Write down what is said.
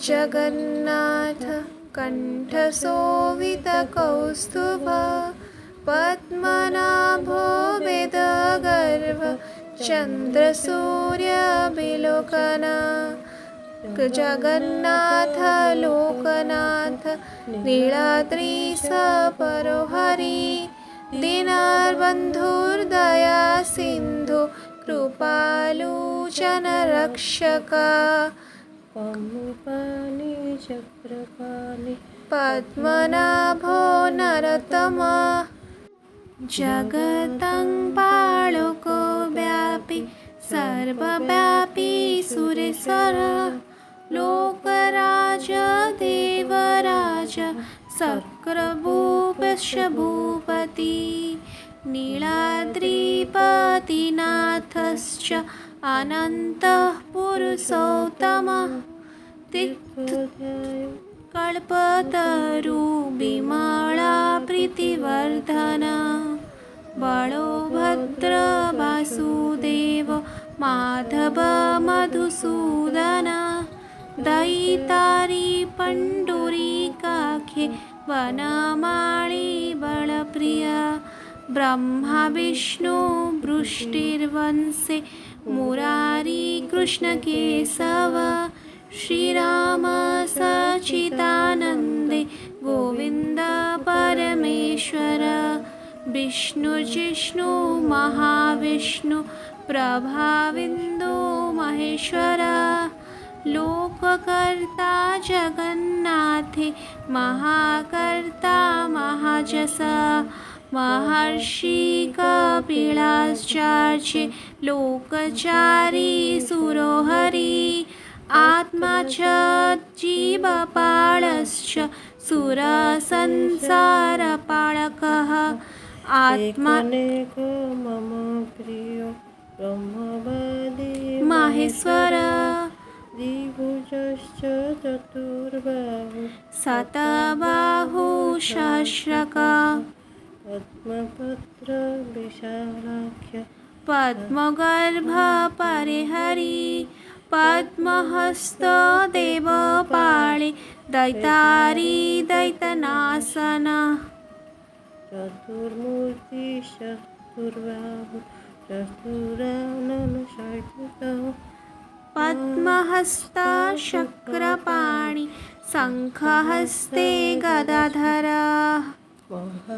जगन्नाथ कण्ठशोभितकौस्तुभ पद्मनाभो वेदगर्भ चन्द्रसूर्यविलोकन जगन्नाथ लोकनाथ नीलाद्रिसपरोहरि दीनबन्धुर्दया सिन्धु कृपालोचनरक्षका पद्मपाणि चक्रपाणि पद्मनाभो नरोत्तमा जगतं पालको व्यापी सर्वव्यापी सुरेश्वर लोकराज देवराज शक्रभूपश्च भूपति नीलाद्रिपतिनाथश्च अनन्तः पुरुषोत्तमः तीर्थोदय कल्पतरु विमला प्रीतिवर्धन बलभद्र वासुदेव माधव मधुसूदन दयितारी पण्डुरिकाख्ये वनमाळी बलप्रिया ब्रह्मा विष्णु वृष्टिर्वंशे मुरारी कृष्णकेशव श्रीराम सच्चिदानन्दे गोविन्द परमेश्वर विष्णुजिष्णु महाविष्णु प्रभाविन्दु महेश्वर लोककर्ता जगन्नाथे महाकर्ता महाजस महर्षि कपिलाचार्य लोकचारी सुरोहरि आत्मा च जीवपालश्च सुरसंसारपालकः आत्मा एकनेको मम प्रियो ब्रह्मवादी माहेश्वर द्विभुजश्च चतुर्बाहु शतबाहु सहस्रका पद्मपत्र विशालाख्य पद्मगर्भ परिहरि पद्महस्त देवपाळे दैतारी दैतनाशन चतुर्मूर्ति चतुर्बाहु चतुरानन षड्भुजः पद्महस्त शक्रपाणि शङ्खहस्ते गदाधर महावैकुण्ठवासी